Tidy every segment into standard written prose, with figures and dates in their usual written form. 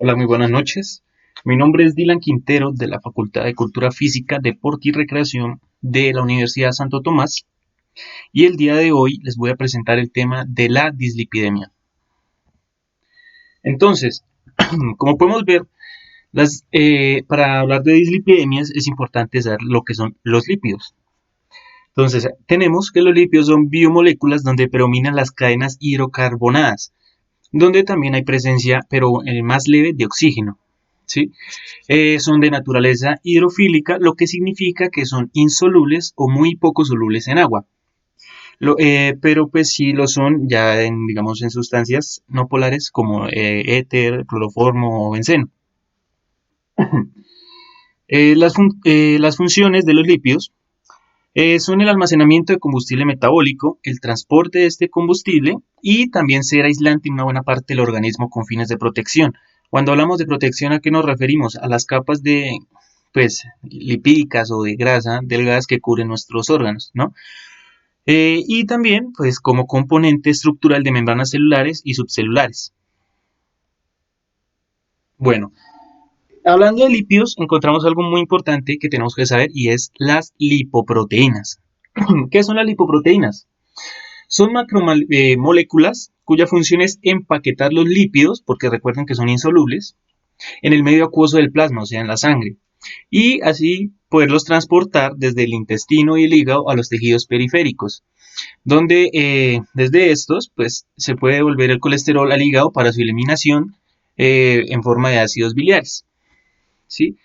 Hola, muy buenas noches. Mi nombre es Dylan Quintero de la Facultad de Cultura Física, Deporte y Recreación de la Universidad Santo Tomás y el día de hoy les voy a presentar el tema de la dislipidemia. Entonces, como podemos ver, para hablar de dislipidemias es importante saber lo que son los lípidos. Entonces, tenemos que los lípidos son biomoléculas donde predominan las cadenas hidrocarbonadas, donde también hay presencia, pero más leve, de oxígeno. ¿Sí? Son de naturaleza hidrofílica, lo que significa que son insolubles o muy poco solubles en agua. Pero pues sí lo son ya digamos, en sustancias no polares como éter, cloroformo o benceno. Las funciones de los lípidos son el almacenamiento de combustible metabólico, el transporte de este combustible y también ser aislante en una buena parte del organismo con fines de protección. Cuando hablamos de protección, ¿a qué nos referimos? A las capas de, pues, lipídicas o de grasa delgadas que cubren nuestros órganos, ¿no? Y también, pues, como componente estructural de membranas celulares y subcelulares. Bueno, hablando de lípidos, encontramos algo muy importante que tenemos que saber y es las lipoproteínas. ¿Qué son las lipoproteínas? Son macromoléculas cuya función es empaquetar los lípidos, porque recuerden que son insolubles, en el medio acuoso del plasma, o sea, en la sangre, y así poderlos transportar desde el intestino y el hígado a los tejidos periféricos, donde desde estos pues, se puede devolver el colesterol al hígado para su eliminación en forma de ácidos biliares. ¿Sí?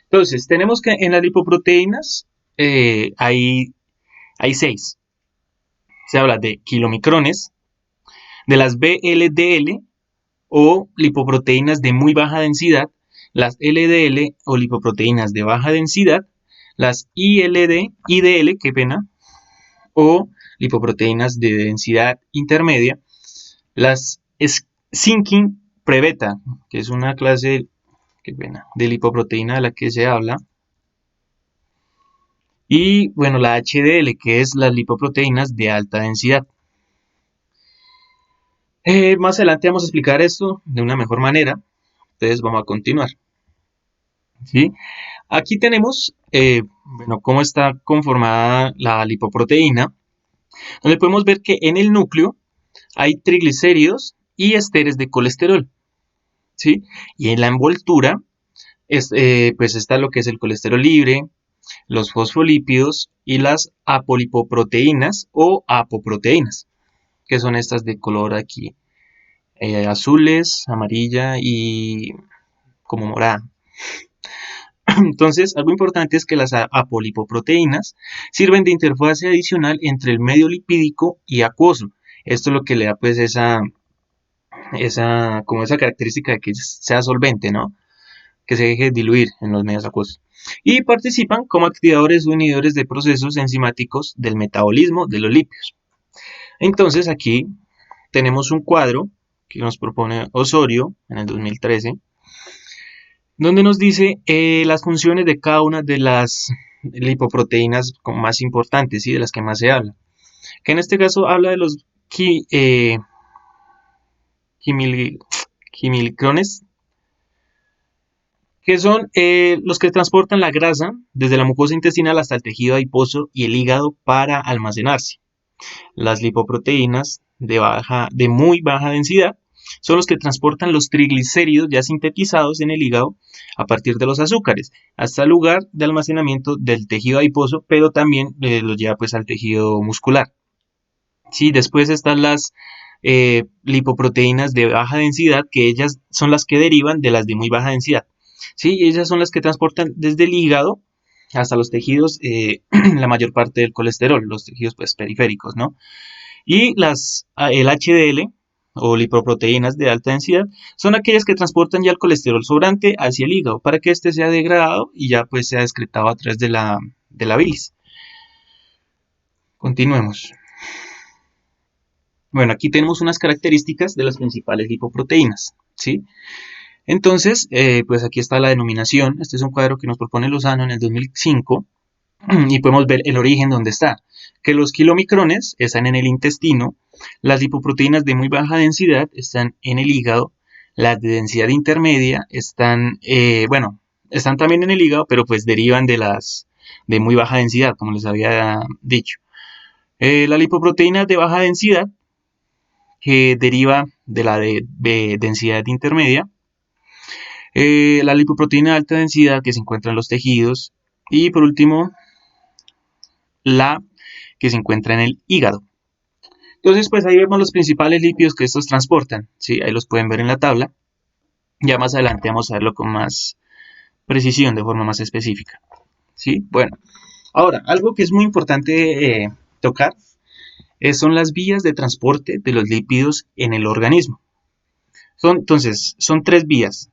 Entonces, tenemos que en las lipoproteínas hay seis. Se habla de kilomicrones, de las VLDL o lipoproteínas de muy baja densidad, las LDL o lipoproteínas de baja densidad, las IDL, qué pena, o lipoproteínas de densidad intermedia, las Zinkin Preveta, que es una clase, qué pena, de lipoproteína de la que se habla, y bueno, la HDL, que es las lipoproteínas de alta densidad. Más adelante vamos a explicar esto de una mejor manera, entonces vamos a continuar. ¿Sí? Aquí tenemos bueno, cómo está conformada la lipoproteína, donde podemos ver que en el núcleo hay triglicéridos y esteres de colesterol. ¿Sí? Y en la envoltura pues está lo que es el colesterol libre, los fosfolípidos y las apolipoproteínas o apoproteínas, que son estas de color aquí, azules, amarilla y como morada. Entonces, algo importante es que las apolipoproteínas sirven de interfase adicional entre el medio lipídico y acuoso. Esto es lo que le da pues como esa característica de que sea solvente, ¿no? Que se deje diluir en los medios acuosos. Y participan como activadores o inhibidores de procesos enzimáticos del metabolismo de los lípidos. Entonces, aquí tenemos un cuadro que nos propone Osorio en el 2013, donde nos dice las funciones de cada una de las lipoproteínas más importantes, ¿sí? De las que más se habla. Que en este caso habla de los quimilicrones, que son los que transportan la grasa desde la mucosa intestinal hasta el tejido adiposo y el hígado para almacenarse. Las lipoproteínas de muy baja densidad son los que transportan los triglicéridos ya sintetizados en el hígado a partir de los azúcares hasta el lugar de almacenamiento del tejido adiposo, pero también los lleva pues al tejido muscular. Sí, después están las lipoproteínas de baja densidad, que ellas son las que derivan de las de muy baja densidad. Sí, ellas son las que transportan desde el hígado hasta los tejidos la mayor parte del colesterol, los tejidos pues periféricos, ¿no? Y el HDL o lipoproteínas de alta densidad son aquellas que transportan ya el colesterol sobrante hacia el hígado para que éste sea degradado y ya pues sea excretado a través de la bilis. Continuemos. Bueno, aquí tenemos unas características de las principales lipoproteínas, ¿sí? Entonces, pues aquí está la denominación. Este es un cuadro que nos propone Lozano en el 2005 y podemos ver el origen donde está. Que los kilomicrones están en el intestino, las lipoproteínas de muy baja densidad están en el hígado, Las de densidad intermedia están, bueno, están también en el hígado, pero pues derivan de las de muy baja densidad, como les había dicho. La lipoproteína de baja densidad, que deriva de la de densidad intermedia. La lipoproteína de alta densidad, que se encuentra en los tejidos. Y por último, la que se encuentra en el hígado. Entonces, pues ahí vemos los principales lípidos que estos transportan, ¿sí? Ahí los pueden ver en la tabla. Ya más adelante vamos a verlo con más precisión, de forma más específica, ¿sí? Bueno, ahora, algo que es muy importante tocar son las vías de transporte de los lípidos en el organismo. Entonces, son tres vías,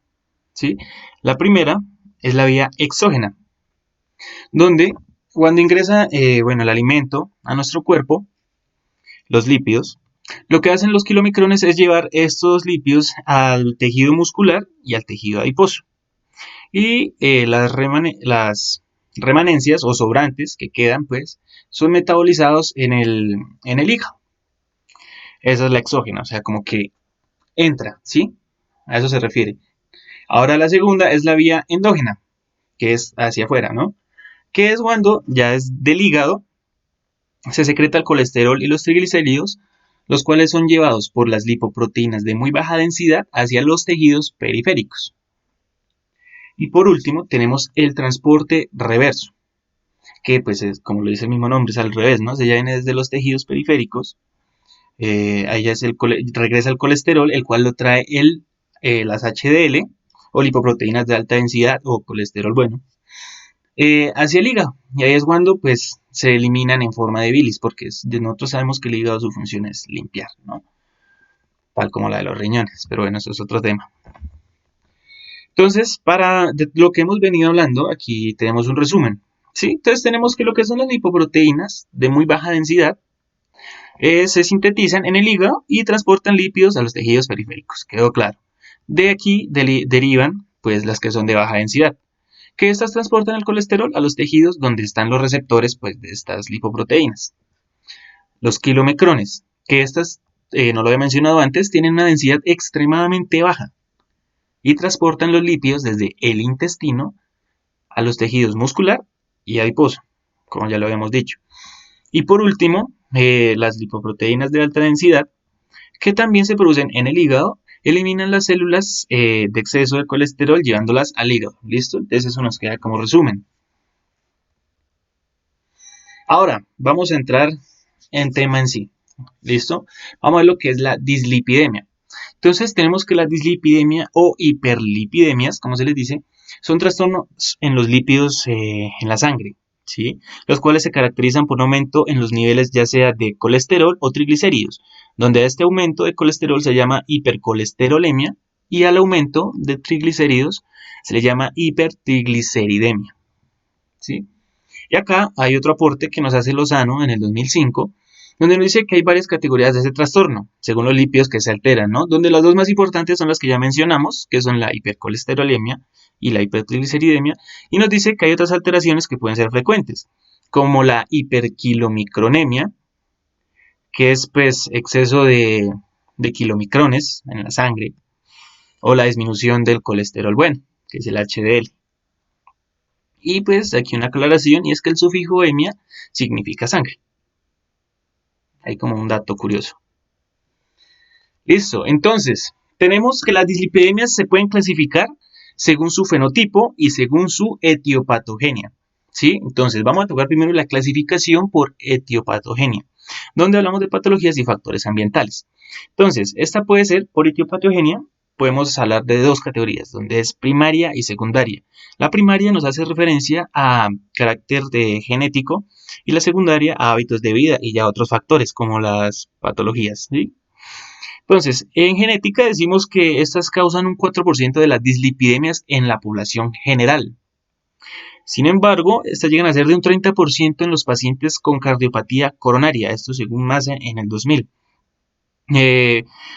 ¿sí? La primera es la vía exógena, donde cuando ingresa bueno, el alimento a nuestro cuerpo, los lípidos, lo que hacen los kilomicrones es llevar estos lípidos al tejido muscular y al tejido adiposo. Y las remanencias o sobrantes que quedan, pues, son metabolizados en el hígado. Esa es la exógena, o sea, como que entra, ¿sí? A eso se refiere. Ahora la segunda es la vía endógena, que es hacia afuera, ¿no? Que es cuando ya es del hígado, se secreta el colesterol y los triglicéridos, los cuales son llevados por las lipoproteínas de muy baja densidad hacia los tejidos periféricos. Y por último tenemos el transporte reverso, que pues es, como lo dice el mismo nombre, es al revés, ¿no? Se viene desde los tejidos periféricos, ahí ya es regresa el colesterol, el cual lo trae las HDL o lipoproteínas de alta densidad o colesterol bueno, hacia el hígado. Y ahí es cuando pues se eliminan en forma de bilis, porque nosotros sabemos que el hígado su función es limpiar, ¿no? Tal como la de los riñones, pero bueno, eso es otro tema. Entonces, para lo que hemos venido hablando, aquí tenemos un resumen, ¿sí? Entonces tenemos que lo que son las lipoproteínas de muy baja densidad se sintetizan en el hígado y transportan lípidos a los tejidos periféricos, quedó claro. De aquí derivan pues las que son de baja densidad, que estas transportan el colesterol a los tejidos donde están los receptores pues, de estas lipoproteínas. Los kilomicrones, que estas, no lo había mencionado antes, tienen una densidad extremadamente baja y transportan los lípidos desde el intestino a los tejidos muscular y adiposo, como ya lo habíamos dicho. Y por último, las lipoproteínas de alta densidad, que también se producen en el hígado, eliminan las células de exceso de colesterol llevándolas al hígado. ¿Listo? Entonces eso nos queda como resumen. Ahora, vamos a entrar en tema en sí. ¿Listo? Vamos a ver lo que es la dislipidemia. Entonces tenemos que la dislipidemia o hiperlipidemias, como se les dice, son trastornos en los lípidos en la sangre, ¿sí? Los cuales se caracterizan por un aumento en los niveles ya sea de colesterol o triglicéridos, donde a este aumento de colesterol se llama hipercolesterolemia y al aumento de triglicéridos se le llama hipertrigliceridemia, ¿sí? Y acá hay otro aporte que nos hace Lozano en el 2005, donde nos dice que hay varias categorías de ese trastorno, según los lípidos que se alteran, ¿no? Donde las dos más importantes son las que ya mencionamos, que son la hipercolesterolemia y la hipertrigliceridemia, y nos dice que hay otras alteraciones que pueden ser frecuentes, como la hiperquilomicronemia, que es pues exceso de kilomicrones en la sangre, o la disminución del colesterol bueno, que es el HDL. Y pues aquí una aclaración, y es que el sufijo emia significa sangre. Hay como un dato curioso. Listo, entonces, tenemos que las dislipidemias se pueden clasificar según su fenotipo y según su etiopatogenia. ¿Sí? Entonces, vamos a tocar primero la clasificación por etiopatogenia, donde hablamos de patologías y factores ambientales. Entonces, esta puede ser por etiopatogenia, podemos hablar de dos categorías, donde es primaria y secundaria. La primaria nos hace referencia a carácter genético y la secundaria a hábitos de vida y ya otros factores como las patologías, ¿sí? Entonces, en genética decimos que estas causan un 4% de las dislipidemias en la población general. Sin embargo, estas llegan a ser de un 30% en los pacientes con cardiopatía coronaria, esto según Massa en el 2000.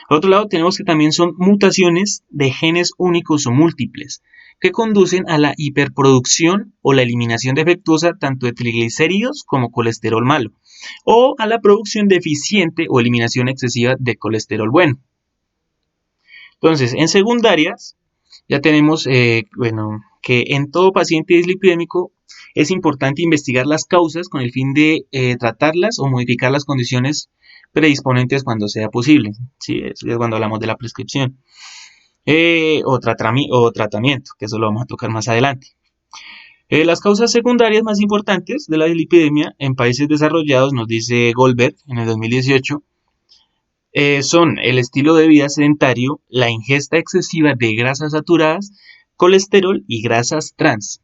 Por otro lado, tenemos que también son mutaciones de genes únicos o múltiples que conducen a la hiperproducción o la eliminación defectuosa tanto de triglicéridos como colesterol malo, o a la producción deficiente o eliminación excesiva de colesterol bueno. Entonces, en secundarias, ya tenemos, bueno, que en todo paciente dislipidémico es importante investigar las causas con el fin de tratarlas o modificar las condiciones predisponentes cuando sea posible. ¿Sí? Es cuando hablamos de la prescripción. O tratamiento, que eso lo vamos a tocar más adelante. Las causas secundarias más importantes de la dislipidemia en países desarrollados, nos dice Goldberg en el 2018, son el estilo de vida sedentario, la ingesta excesiva de grasas saturadas, colesterol y grasas trans.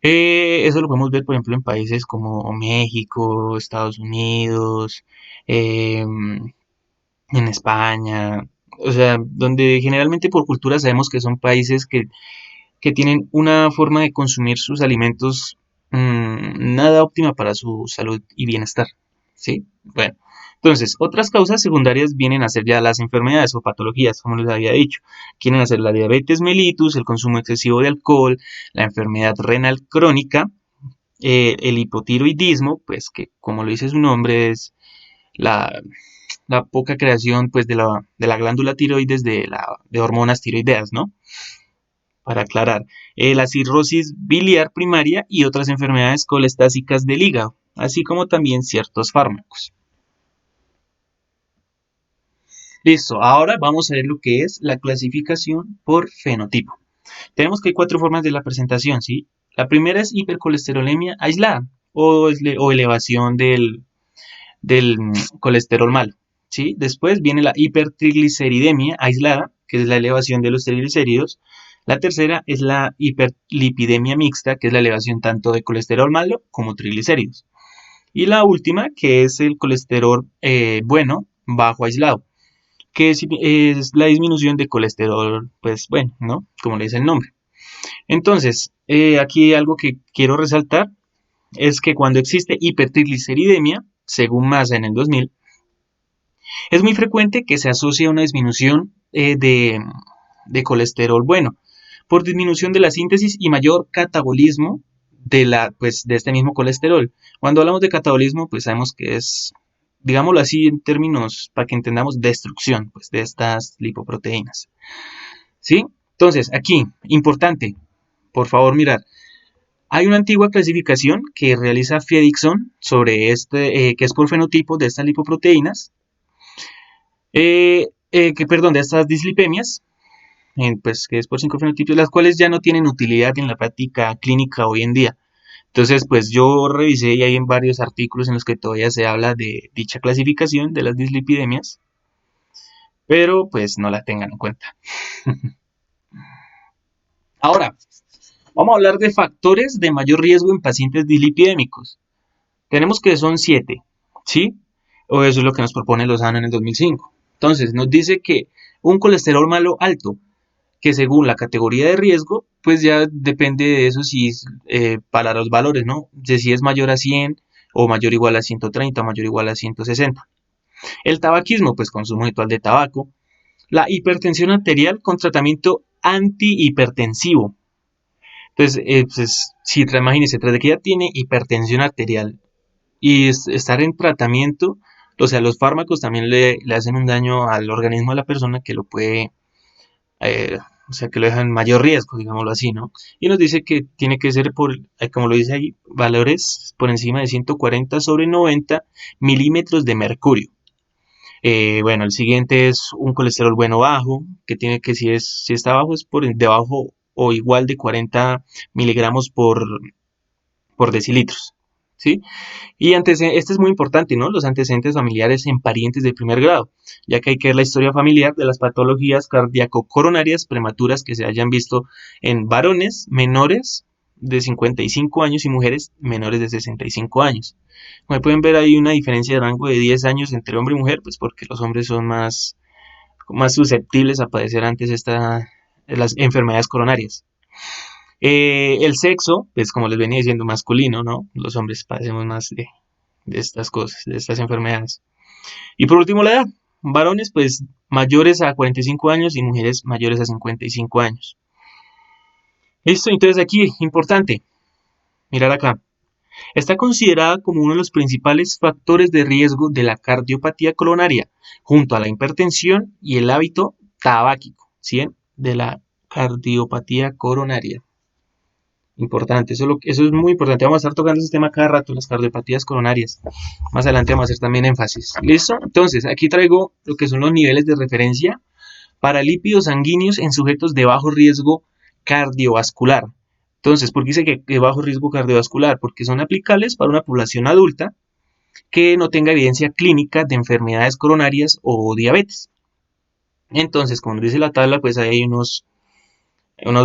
Eso lo podemos ver, por ejemplo, en países como México, Estados Unidos, en España, o sea, donde generalmente por cultura sabemos que son países que tienen una forma de consumir sus alimentos nada óptima para su salud y bienestar. ¿Sí? Bueno, entonces, otras causas secundarias vienen a ser ya las enfermedades o patologías, como les había dicho. Quieren hacer la diabetes mellitus, el consumo excesivo de alcohol, la enfermedad renal crónica, el hipotiroidismo, pues que como lo dice su nombre es la, la poca creación pues de la glándula tiroides de hormonas tiroideas, ¿no? Para aclarar, la cirrosis biliar primaria y otras enfermedades colestásicas del hígado, así como también ciertos fármacos. Listo, ahora vamos a ver lo que es la clasificación por fenotipo. Tenemos que hay cuatro formas de la presentación, ¿sí? La primera es hipercolesterolemia aislada o elevación del colesterol malo, ¿sí? Después viene la hipertrigliceridemia aislada, que es la elevación de los triglicéridos. La tercera es la hiperlipidemia mixta, que es la elevación tanto de colesterol malo como triglicéridos. Y la última, que es el colesterol bueno, bajo aislado, que es la disminución de colesterol, pues bueno, ¿no? Como le dice el nombre. Entonces, aquí algo que quiero resaltar es que cuando existe hipertrigliceridemia, según Massa en el 2000, es muy frecuente que se asocie a una disminución de colesterol bueno, por disminución de la síntesis y mayor catabolismo de este mismo colesterol. Cuando hablamos de catabolismo, pues sabemos que es, digámoslo así en términos para que entendamos, destrucción pues, de estas lipoproteínas. ¿Sí? Entonces, aquí, importante, por favor mirar, hay una antigua clasificación que realiza Fredrickson sobre que es por fenotipo de estas lipoproteínas, de estas dislipemias, pues que es por 5 fenotipos, las cuales ya no tienen utilidad en la práctica clínica hoy en día. Entonces, pues yo revisé y hay en varios artículos en los que todavía se habla de dicha clasificación de las dislipidemias, pero pues no la tengan en cuenta. Ahora, vamos a hablar de factores de mayor riesgo en pacientes dislipidémicos. Tenemos que son 7, ¿sí? O eso es lo que nos propone Lozano en el 2005. Entonces, nos dice que un colesterol malo alto, que según la categoría de riesgo, pues ya depende de eso si para los valores, ¿no? De si es mayor a 100 o mayor o igual a 130 o mayor o igual a 160. El tabaquismo, pues consumo habitual de tabaco. La hipertensión arterial con tratamiento antihipertensivo. Entonces, pues, si imagínense, tras de que ya tiene hipertensión arterial y estar en tratamiento, o sea, los fármacos también le hacen un daño al organismo de la persona que lo puede, o sea, que lo dejan en mayor riesgo, digámoslo así, ¿no? Y nos dice que tiene que ser como lo dice ahí, valores por encima de 140/90 milímetros de mercurio. Bueno, el siguiente es un colesterol bueno bajo, que tiene que si está bajo es por debajo o igual de 40 miligramos por decilitros, ¿sí? Y este es muy importante, ¿no? Los antecedentes familiares en parientes de primer grado, ya que hay que ver la historia familiar de las patologías cardíaco-coronarias prematuras que se hayan visto en varones menores de 55 años y mujeres menores de 65 años. Como pueden ver, hay una diferencia de rango de 10 años entre hombre y mujer, pues porque los hombres son más susceptibles a padecer antes las enfermedades coronarias. El sexo, pues como les venía diciendo, masculino, ¿no? Los hombres padecemos más de estas cosas, de estas enfermedades. Y por último, la edad. Varones, pues mayores a 45 años y mujeres mayores a 55 años. Listo, entonces aquí, importante, mirar acá. Está considerada como uno de los principales factores de riesgo de la cardiopatía coronaria, junto a la hipertensión y el hábito tabáquico, ¿sí? De la cardiopatía coronaria. Importante, eso es muy importante. Vamos a estar tocando ese tema cada rato, las cardiopatías coronarias. Más adelante vamos a hacer también énfasis. ¿Listo? Entonces, aquí traigo lo que son los niveles de referencia para lípidos sanguíneos en sujetos de bajo riesgo cardiovascular. Entonces, ¿por qué dice que bajo riesgo cardiovascular? Porque son aplicables para una población adulta que no tenga evidencia clínica de enfermedades coronarias o diabetes. Entonces, como dice la tabla, pues hay unos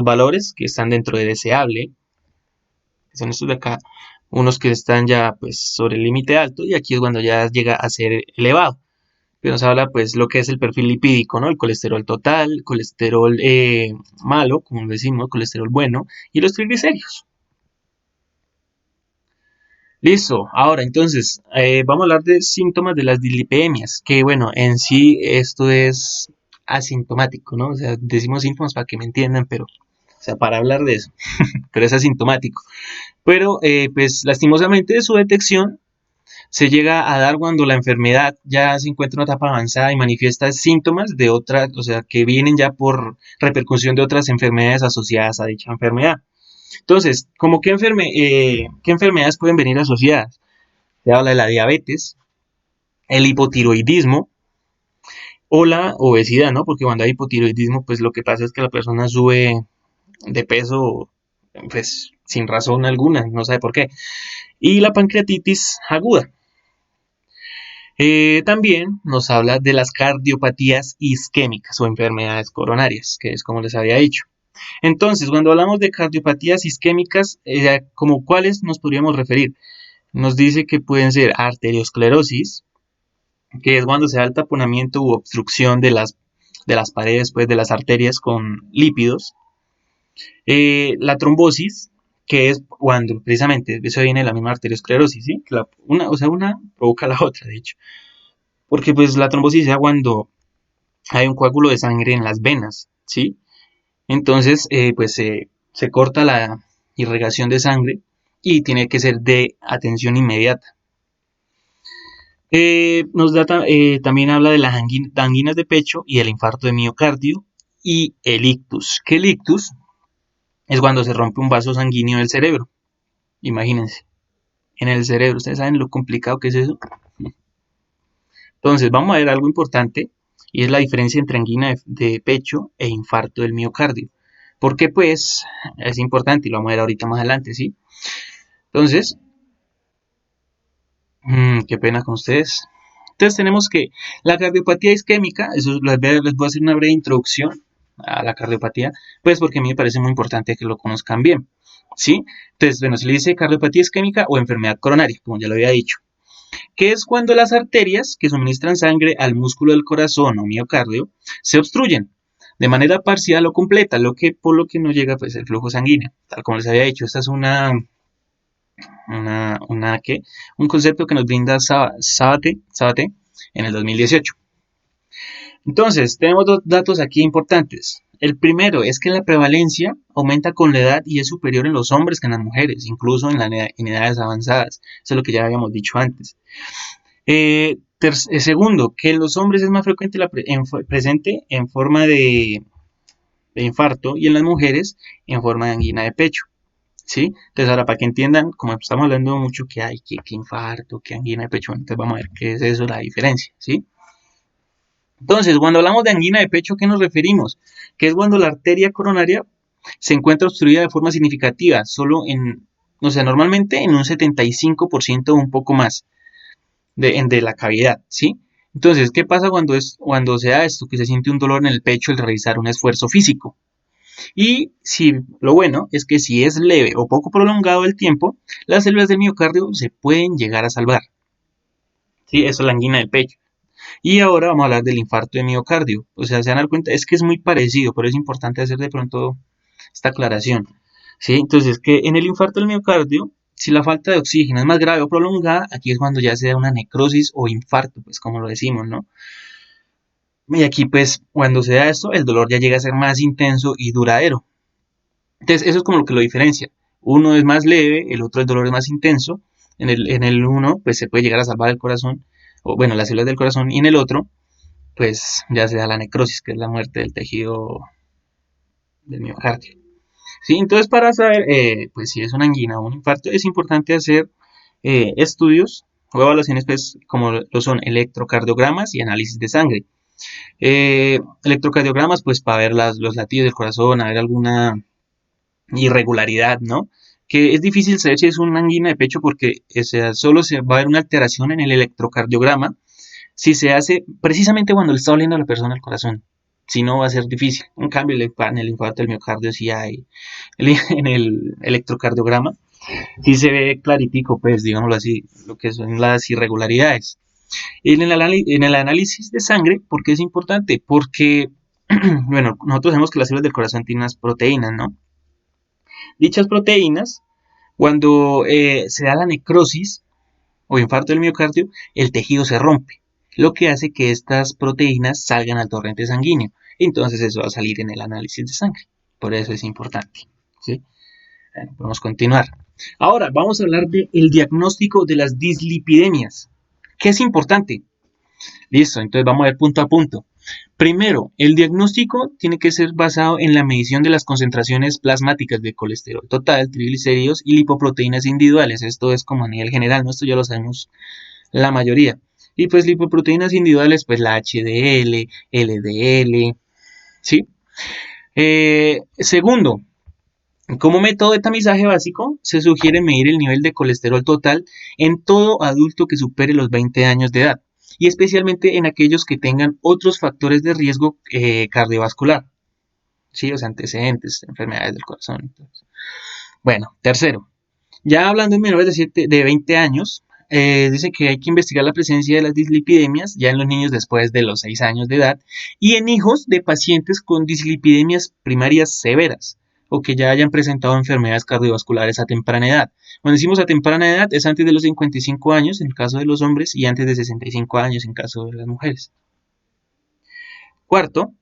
valores que están dentro de deseable, que son estos de acá, unos que están ya pues sobre el límite alto, y aquí es cuando ya llega a ser elevado. Que nos habla pues lo que es el perfil lipídico, ¿no? El colesterol total, colesterol malo, como lo decimos, colesterol bueno, y los triglicéridos. Listo, ahora entonces vamos a hablar de síntomas de las dislipidemias, que bueno, en sí esto es asintomático, ¿no? O sea, decimos síntomas para que me entiendan, pero, o sea, para hablar de eso, pero es asintomático. Pero, pues lastimosamente de su detección se llega a dar cuando la enfermedad ya se encuentra en una etapa avanzada y manifiesta síntomas de otras, o sea, que vienen ya por repercusión de otras enfermedades asociadas a dicha enfermedad. Entonces, ¿cómo qué enfermedades pueden venir asociadas? Se habla de la diabetes, el hipotiroidismo o la obesidad, ¿no? Porque cuando hay hipotiroidismo, pues lo que pasa es que la persona sube de peso, pues sin razón alguna, no sabe por qué. Y la pancreatitis aguda. También nos habla de las cardiopatías isquémicas o enfermedades coronarias, que es como les había dicho. Entonces, cuando hablamos de cardiopatías isquémicas, ¿como cuáles nos podríamos referir? Nos dice que pueden ser arteriosclerosis, que es cuando se da el taponamiento u obstrucción de las paredes, pues, de las arterias con lípidos. La trombosis, que es cuando precisamente eso viene de la misma arteriosclerosis, ¿sí? Una provoca la otra, de hecho. Porque pues la trombosis se da cuando hay un coágulo de sangre en las venas, ¿sí? Entonces, pues se corta la irrigación de sangre y tiene que ser de atención inmediata. También habla de las anginas de pecho y el infarto de miocardio y el ictus. ¿Qué el ictus? Es cuando se rompe un vaso sanguíneo del cerebro. Imagínense, en el cerebro. ¿Ustedes saben lo complicado que es eso? Entonces, vamos a ver algo importante y es la diferencia entre angina de pecho e infarto del miocardio. Porque pues es importante y lo vamos a ver ahorita más adelante, ¿sí? Entonces, qué pena con ustedes. Entonces tenemos que la cardiopatía isquémica, eso les voy a hacer una breve introducción a la cardiopatía, pues porque a mí me parece muy importante que lo conozcan bien, ¿sí? Entonces, bueno, se le dice cardiopatía isquémica o enfermedad coronaria, como ya lo había dicho, que es cuando las arterias que suministran sangre al músculo del corazón o miocardio se obstruyen de manera parcial o completa, por lo que no llega pues el flujo sanguíneo. Tal como les había dicho, esta es un concepto que nos brinda Sabate en el 2018. Entonces, tenemos dos datos aquí importantes. El primero es que la prevalencia aumenta con la edad y es superior en los hombres que en las mujeres, incluso en edades avanzadas. Eso es lo que ya habíamos dicho antes. Segundo, que en los hombres es más frecuente presente en forma de infarto y en las mujeres en forma de angina de pecho. ¿Sí? Entonces ahora para que entiendan, como estamos hablando mucho que hay, que infarto, que angina de pecho, entonces vamos a ver qué es eso, la diferencia, ¿sí? Entonces, cuando hablamos de angina de pecho, ¿a qué nos referimos? Que es cuando la arteria coronaria se encuentra obstruida de forma significativa, normalmente en un 75% o un poco más de la cavidad, ¿sí? Entonces, ¿qué pasa cuando se da esto? Que se siente un dolor en el pecho al realizar un esfuerzo físico. Y lo bueno es que si es leve o poco prolongado el tiempo, las células del miocardio se pueden llegar a salvar. ¿Sí? Eso es la angina de pecho. Y ahora vamos a hablar del infarto de miocardio. O sea, se van a dar cuenta, es que es muy parecido, pero es importante hacer de pronto esta aclaración. ¿Sí? Entonces, que en el infarto del miocardio, si la falta de oxígeno es más grave o prolongada, aquí es cuando ya se da una necrosis o infarto, pues como lo decimos, ¿no? Y aquí, pues, cuando se da esto, el dolor ya llega a ser más intenso y duradero. Entonces, eso es como lo que lo diferencia. Uno es más leve, el otro el dolor es más intenso. En el uno, pues se puede llegar a salvar el corazón, o bueno, las células del corazón, y en el otro, pues ya se da la necrosis, que es la muerte del tejido del miocardio. ¿Sí? Entonces, para saber pues, si es una angina o un infarto, es importante hacer estudios o evaluaciones pues, como lo son electrocardiogramas y análisis de sangre. Electrocardiogramas, pues para ver los latidos del corazón, a ver alguna irregularidad, ¿no? Que es difícil saber si es una angina de pecho porque solo se va a ver una alteración en el electrocardiograma si se hace precisamente cuando le está doliendo a la persona el corazón. Si no, va a ser difícil. En cambio, en el infarto del miocardio sí hay, en el electrocardiograma, sí se ve claritico, pues, digámoslo así, lo que son las irregularidades. En el análisis de sangre, ¿por qué es importante? Porque, bueno, nosotros sabemos que las células del corazón tienen unas proteínas, ¿no? Dichas proteínas, cuando se da la necrosis o infarto del miocardio, el tejido se rompe, lo que hace que estas proteínas salgan al torrente sanguíneo. Entonces eso va a salir en el análisis de sangre. Por eso es importante. ¿Sí? Bueno, podemos continuar. Ahora vamos a hablar del diagnóstico de las dislipidemias. ¿Qué es importante? Listo, entonces vamos a ver punto a punto. Primero, el diagnóstico tiene que ser basado en la medición de las concentraciones plasmáticas de colesterol total, triglicéridos y lipoproteínas individuales. Esto es como a nivel general, ¿no? Esto ya lo sabemos la mayoría. Y pues lipoproteínas individuales, pues la HDL, LDL, ¿sí? Segundo, como método de tamizaje básico, se sugiere medir el nivel de colesterol total en todo adulto que supere los 20 años de edad y especialmente en aquellos que tengan otros factores de riesgo cardiovascular, ¿sí? O sea, antecedentes, enfermedades del corazón. Entonces. Bueno, tercero, ya hablando en menores de 20 años, dice que hay que investigar la presencia de las dislipidemias ya en los niños después de los 6 años de edad y en hijos de pacientes con dislipidemias primarias severas o que ya hayan presentado enfermedades cardiovasculares a temprana edad. Cuando decimos a temprana edad es antes de los 55 años en el caso de los hombres y antes de 65 años en el caso de las mujeres. Cuarto,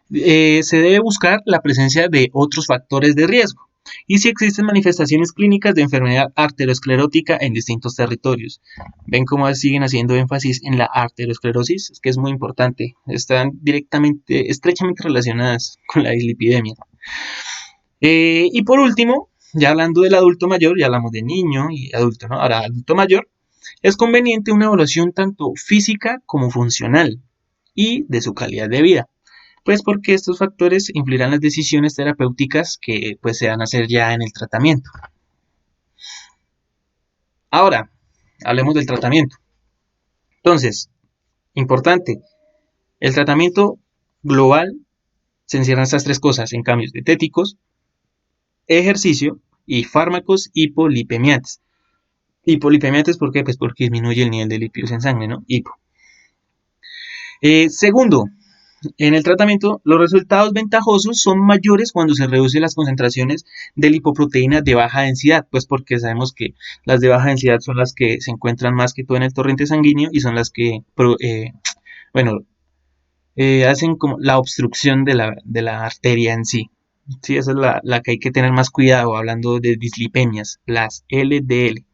se debe buscar la presencia de otros factores de riesgo y si existen manifestaciones clínicas de enfermedad arteriosclerótica en distintos territorios. Ven cómo siguen haciendo énfasis en la arteriosclerosis, es que es muy importante, están directamente, estrechamente relacionadas con la dislipidemia. Y por último, ya hablando del adulto mayor, ya hablamos de niño y adulto, ¿no? Ahora, adulto mayor, es conveniente una evaluación tanto física como funcional y de su calidad de vida. Pues porque estos factores influirán las decisiones terapéuticas que pues, se van a hacer ya en el tratamiento. Ahora, hablemos del tratamiento. Entonces, importante, el tratamiento global se encierra en estas tres cosas, en cambios dietéticos, ejercicio y fármacos hipolipemiantes. Hipolipemiantes, ¿por qué? Pues porque disminuye el nivel de lípidos en sangre, ¿no? Hipo. Segundo, en el tratamiento, los resultados ventajosos son mayores cuando se reducen las concentraciones de lipoproteínas de baja densidad, pues porque sabemos que las de baja densidad son las que se encuentran más que todo en el torrente sanguíneo y son las que, bueno, hacen como la obstrucción de la arteria en sí. Sí, esa es la que hay que tener más cuidado hablando de dislipemias, las LDL.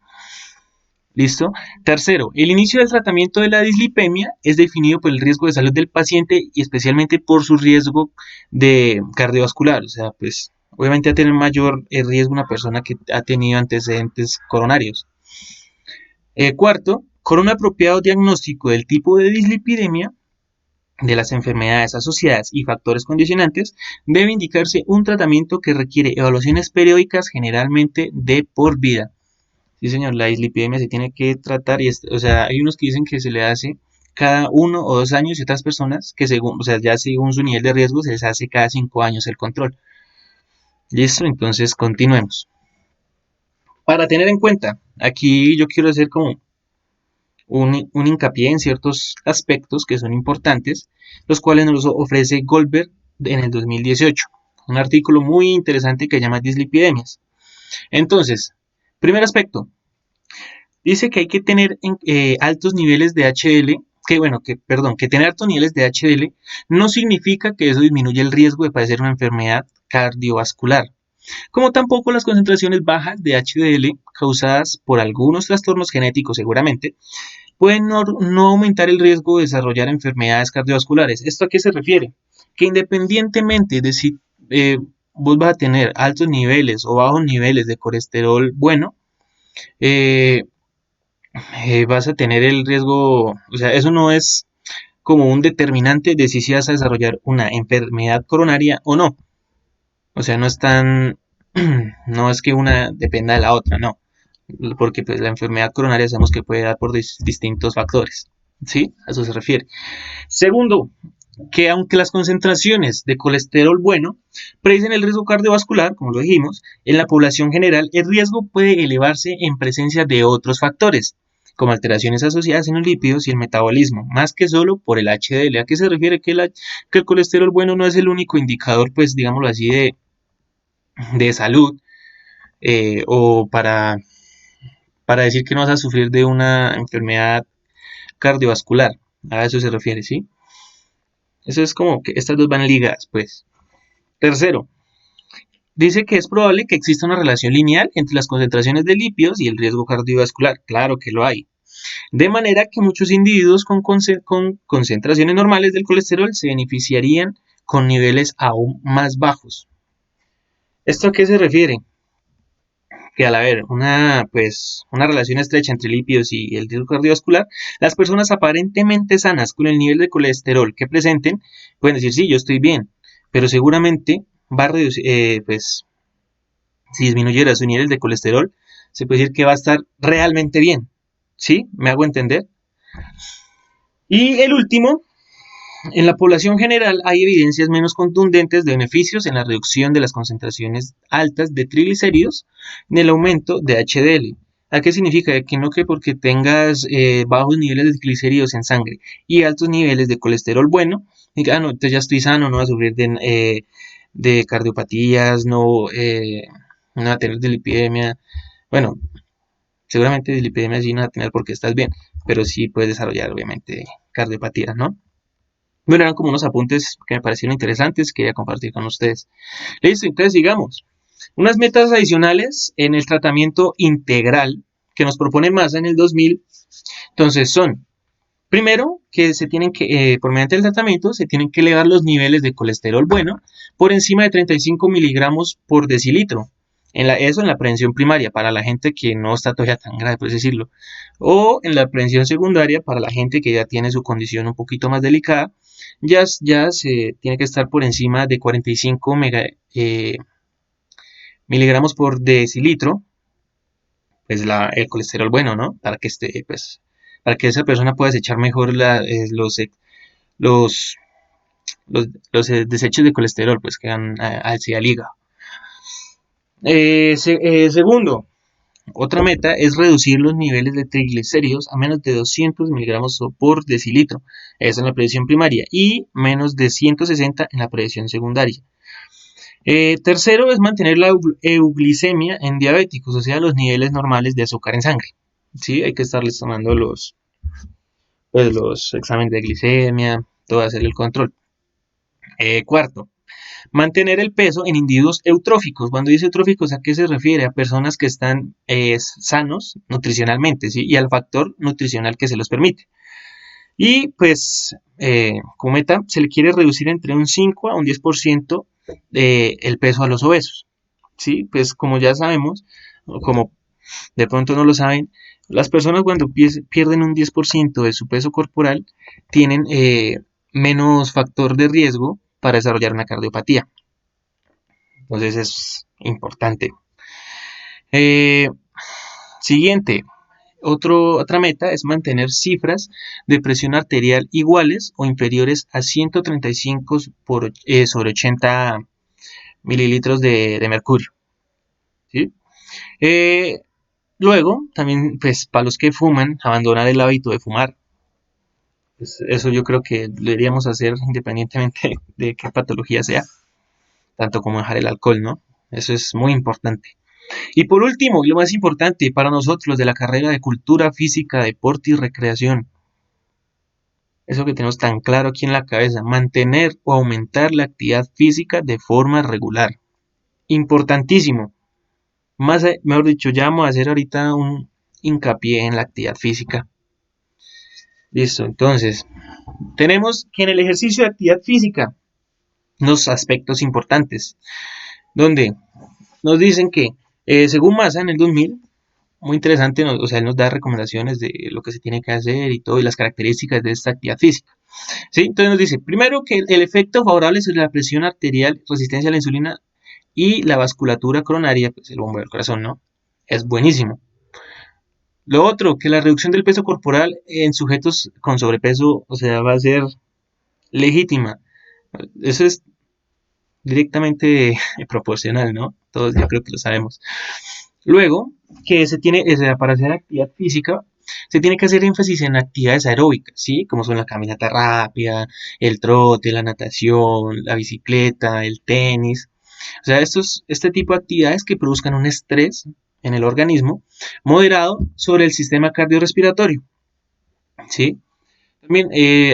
¿Listo? Tercero, el inicio del tratamiento de la dislipemia es definido por el riesgo de salud del paciente y especialmente por su riesgo de cardiovascular. O sea, pues obviamente va a tener mayor riesgo una persona que ha tenido antecedentes coronarios. Cuarto, con un apropiado diagnóstico del tipo de dislipidemia, de las enfermedades asociadas y factores condicionantes, debe indicarse un tratamiento que requiere evaluaciones periódicas generalmente de por vida. Sí, señor, la dislipidemia se tiene que tratar y, o sea, hay unos que dicen que se le hace cada 1 o 2 años y otras personas que según, o sea, ya según su nivel de riesgo se les hace cada 5 años el control. Listo, entonces continuemos. Para tener en cuenta, aquí yo quiero hacer como un hincapié en ciertos aspectos que son importantes, los cuales nos ofrece Goldberg en el 2018. Un artículo muy interesante que se llama Dislipidemias. Entonces, primer aspecto, dice que hay que tener altos niveles de HDL, que tener altos niveles de HDL no significa que eso disminuya el riesgo de padecer una enfermedad cardiovascular. como tampoco las concentraciones bajas de HDL causadas por algunos trastornos genéticos seguramente, pueden no aumentar el riesgo de desarrollar enfermedades cardiovasculares. ¿Esto a qué se refiere? Que independientemente de si eh, vos vas a tener altos niveles o bajos niveles de colesterol bueno, eh, vas a tener el riesgo, o sea, eso no es como un determinante de si vas a desarrollar una enfermedad coronaria o no. O sea, no es tan, no es que una dependa de la otra, no. Porque pues la enfermedad coronaria sabemos que puede dar por distintos factores. ¿Sí? A eso se refiere. Segundo, que aunque las concentraciones de colesterol bueno predicen el riesgo cardiovascular, como lo dijimos, en la población general el riesgo puede elevarse en presencia de otros factores, como alteraciones asociadas en los lípidos y el metabolismo, más que solo por el HDL. ¿A qué se refiere que el colesterol bueno no es el único indicador, pues digámoslo así, de salud o para decir que no vas a sufrir de una enfermedad cardiovascular? A eso se refiere, ¿sí? Eso es como que estas dos van ligadas, pues. Tercero, dice que es probable que exista una relación lineal entre las concentraciones de lípidos y el riesgo cardiovascular. Claro que lo hay. De manera que muchos individuos con concentraciones normales del colesterol se beneficiarían con niveles aún más bajos. ¿Esto a qué se refiere? Que al haber una relación estrecha entre lípidos y el riesgo cardiovascular, las personas aparentemente sanas con el nivel de colesterol que presenten pueden decir, sí, yo estoy bien, pero seguramente va a reducir, pues, si disminuyera su nivel de colesterol, se puede decir que va a estar realmente bien. ¿Sí? ¿Me hago entender? Y el último, en la población general hay evidencias menos contundentes de beneficios en la reducción de las concentraciones altas de triglicéridos en el aumento de HDL. ¿A qué significa? Que no que porque tengas bajos niveles de triglicéridos en sangre y altos niveles de colesterol bueno, diga, no, entonces ya estoy sano, no voy a sufrir de cardiopatías, no voy a tener dislipidemia. Bueno, seguramente dislipidemia sí no va a tener porque estás bien, pero sí puedes desarrollar obviamente cardiopatías, ¿no? Bueno, eran como unos apuntes que me parecieron interesantes, que quería compartir con ustedes. Listo, entonces sigamos. Unas metas adicionales en el tratamiento integral que nos propone Massa en el 2000, entonces son, primero, que se tienen que, por mediante el tratamiento, se tienen que elevar los niveles de colesterol bueno por encima de 35 miligramos por decilitro. Eso en la prevención primaria, para la gente que no está todavía tan grave, por así decirlo. O en la prevención secundaria, para la gente que ya tiene su condición un poquito más delicada, ya se tiene que estar por encima de 45 miligramos por decilitro, pues el colesterol bueno, ¿no? Para que pues, para que esa persona pueda desechar mejor los, los desechos de colesterol, pues que dan hacia el hígado. Segundo, otra meta es reducir los niveles de triglicéridos a menos de 200 miligramos por decilitro. Eso en la prevención primaria y menos de 160 en la prevención secundaria. Tercero es mantener la euglicemia en diabéticos, o sea, los niveles normales de azúcar en sangre. ¿Sí? Hay que estarles tomando los exámenes de glicemia, todo hacer el control. Cuarto, mantener el peso en individuos eutróficos. Cuando dice eutróficos, ¿a qué se refiere? A personas que están sanos nutricionalmente, ¿sí? Y al factor nutricional que se los permite. Y pues, como meta, se le quiere reducir entre un 5 a un 10% el peso a los obesos. ¿Sí? Pues como ya sabemos, o como de pronto no lo saben, las personas cuando pierden un 10% de su peso corporal tienen menos factor de riesgo para desarrollar una cardiopatía. Entonces es importante. Eh, Siguiente, otra meta es mantener cifras de presión arterial iguales o inferiores a 135 sobre 80 mililitros de mercurio. ¿Sí? Eh, Luego, también, pues, para los que fuman, abandonar el hábito de fumar. Pues, eso yo creo que lo deberíamos hacer independientemente de qué patología sea, tanto como dejar el alcohol, ¿no? Eso es muy importante. Y por último, y lo más importante para nosotros de la carrera de Cultura Física, Deporte y Recreación, eso que tenemos tan claro aquí en la cabeza, mantener o aumentar la actividad física de forma regular. Importantísimo. Mejor dicho, ya vamos a hacer ahorita un hincapié en la actividad física. Listo, entonces, tenemos que en el ejercicio de actividad física, unos aspectos importantes, donde nos dicen que, según Massa en el 2000, muy interesante, o sea, él nos da recomendaciones de lo que se tiene que hacer y todo, y las características de esta actividad física. ¿Sí? Entonces nos dice, primero que el efecto favorable sobre la presión arterial, resistencia a la insulina y la vasculatura coronaria, pues el bombo del corazón, ¿no? Es buenísimo. Lo otro, que la reducción del peso corporal en sujetos con sobrepeso, o sea, va a ser legítima. Eso es directamente proporcional, ¿no? Todos yo creo que lo sabemos. Luego, que se tiene, o sea, para hacer actividad física, se tiene que hacer énfasis en actividades aeróbicas, ¿sí? Como son la caminata rápida, el trote, la natación, la bicicleta, el tenis. O sea, este tipo de actividades que produzcan un estrés en el organismo moderado sobre el sistema cardiorrespiratorio, ¿sí? También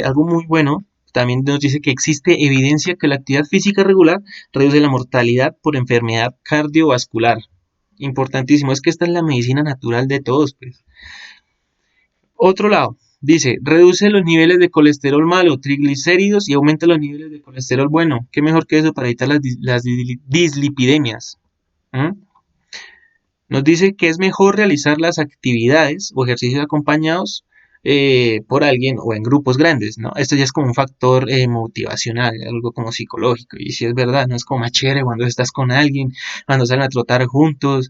algo muy bueno, también nos dice que existe evidencia que la actividad física regular reduce la mortalidad por enfermedad cardiovascular. Importantísimo, es que esta es la medicina natural de todos, pues. Otro lado, dice, reduce los niveles de colesterol malo, triglicéridos y aumenta los niveles de colesterol bueno. ¿Qué mejor que eso para evitar las dislipidemias? ¿Mm? Nos dice que es mejor realizar las actividades o ejercicios acompañados por alguien o en grupos grandes, ¿no? Esto ya es como un factor motivacional, algo como psicológico. Y si es verdad, no es como más chévere cuando estás con alguien, cuando salen a trotar juntos.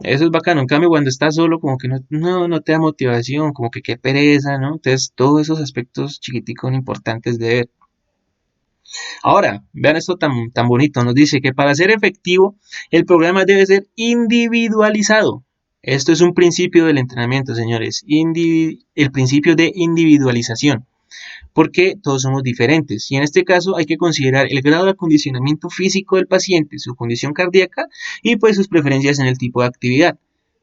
Eso es bacano. En cambio, cuando estás solo, como que no te da motivación, como que qué pereza, ¿no? Entonces, todos esos aspectos chiquiticos son importantes de ver. Ahora, vean esto tan bonito, nos dice que para ser efectivo, el programa debe ser individualizado. Esto es un principio del entrenamiento, señores, el principio de individualización, porque todos somos diferentes y en este caso hay que considerar el grado de acondicionamiento físico del paciente, su condición cardíaca y pues sus preferencias en el tipo de actividad.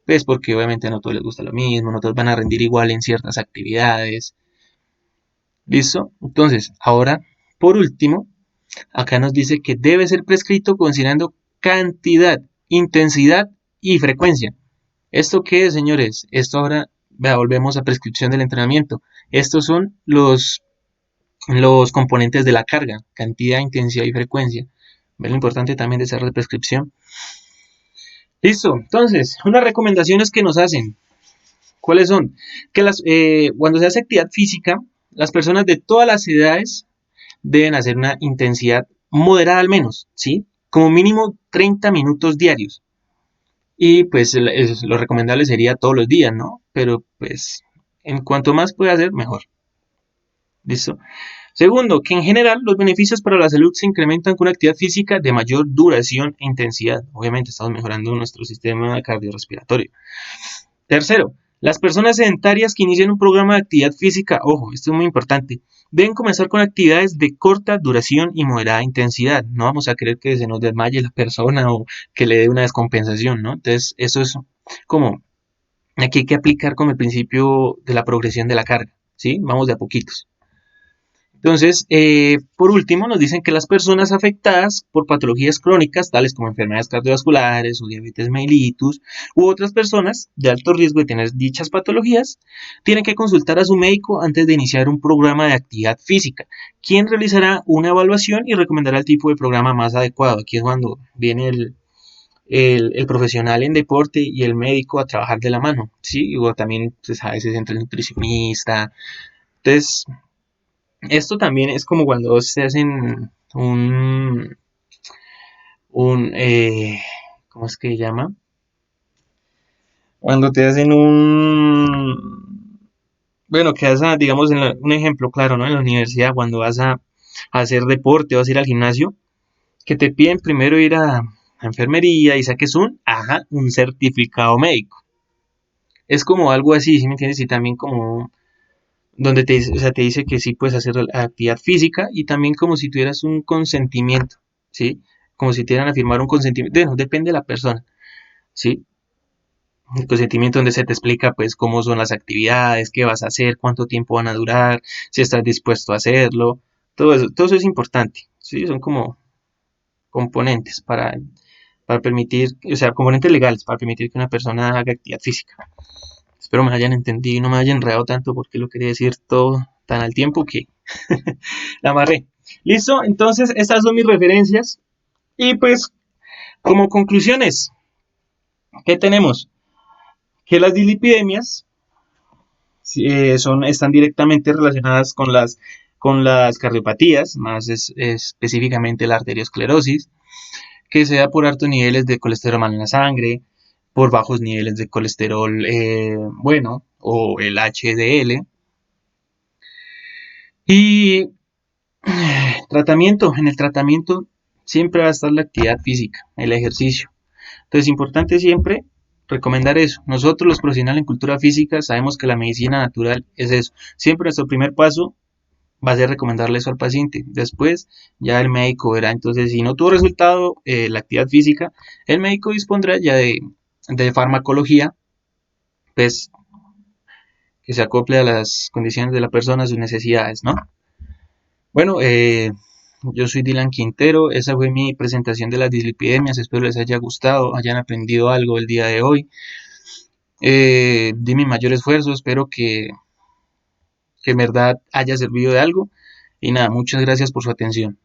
Pues porque obviamente no a todos les gusta lo mismo, no todos van a rendir igual en ciertas actividades. ¿Listo? Entonces, ahora, por último, acá nos dice que debe ser prescrito considerando cantidad, intensidad y frecuencia. ¿Esto qué es, señores? Esto ahora, volvemos a prescripción del entrenamiento. Estos son los componentes de la carga, cantidad, intensidad y frecuencia. ¿Ven lo importante también de esa prescripción? Listo, entonces, unas recomendaciones que nos hacen. ¿Cuáles son? Que cuando se hace actividad física, las personas de todas las edades deben hacer una intensidad moderada al menos, ¿sí? Como mínimo 30 minutos diarios. Y pues lo recomendable sería todos los días, ¿no? Pero pues en cuanto más pueda hacer, mejor. ¿Listo? Segundo, que en general los beneficios para la salud se incrementan con una actividad física de mayor duración e intensidad. Obviamente estamos mejorando nuestro sistema cardiorrespiratorio. Tercero, las personas sedentarias que inician un programa de actividad física, ojo, esto es muy importante, deben comenzar con actividades de corta duración y moderada intensidad. No vamos a querer que se nos desmaye la persona o que le dé una descompensación, ¿no? Entonces, eso es como, aquí hay que aplicar como el principio de la progresión de la carga, ¿sí? Vamos de a poquitos. Entonces, por último, nos dicen que las personas afectadas por patologías crónicas, tales como enfermedades cardiovasculares o diabetes mellitus, u otras personas de alto riesgo de tener dichas patologías, tienen que consultar a su médico antes de iniciar un programa de actividad física, quien realizará una evaluación y recomendará el tipo de programa más adecuado. Aquí es cuando viene el profesional en deporte y el médico a trabajar de la mano, ¿sí? O también, pues, a veces entra el nutricionista. Entonces, esto también es como cuando se hacen un ¿cómo es que se llama? Cuando te hacen bueno, que vas a, digamos, un ejemplo claro, ¿no? En la universidad, cuando vas a hacer deporte, vas a ir al gimnasio, que te piden primero ir a enfermería y saques un certificado médico. Es como algo así, ¿sí me entiendes? Y también como donde o sea, te dice que sí puedes hacer actividad física y también como si tuvieras un consentimiento, ¿sí? Como si te dieran a firmar un consentimiento. Bueno, depende de la persona, ¿sí? El consentimiento donde se te explica pues cómo son las actividades, qué vas a hacer, cuánto tiempo van a durar, si estás dispuesto a hacerlo, todo eso es importante, ¿sí? Son como componentes para para permitir, o sea, componentes legales para permitir que una persona haga actividad física. Espero me hayan entendido y no me hayan enredado tanto porque lo quería decir todo tan al tiempo que la amarré. Listo, entonces estas son mis referencias y pues como conclusiones, ¿qué tenemos? Que las dislipidemias están directamente relacionadas con las cardiopatías, más específicamente la arteriosclerosis, que se da por altos niveles de colesterol malo en la sangre, por bajos niveles de colesterol bueno o el HDL. Y tratamiento, en el tratamiento siempre va a estar la actividad física, el ejercicio. Entonces es importante siempre recomendar eso. Nosotros los profesionales en cultura física sabemos que la medicina natural es eso. Siempre nuestro primer paso va a ser recomendarle eso al paciente. Después ya el médico verá. Entonces si no tuvo resultado la actividad física, el médico dispondrá ya de farmacología, pues que se acople a las condiciones de la persona, a sus necesidades, ¿no? Bueno, yo soy Dylan Quintero, esa fue mi presentación de las dislipidemias, espero les haya gustado, hayan aprendido algo el día de hoy. Di mi mayor esfuerzo, espero que en verdad haya servido de algo y nada, muchas gracias por su atención.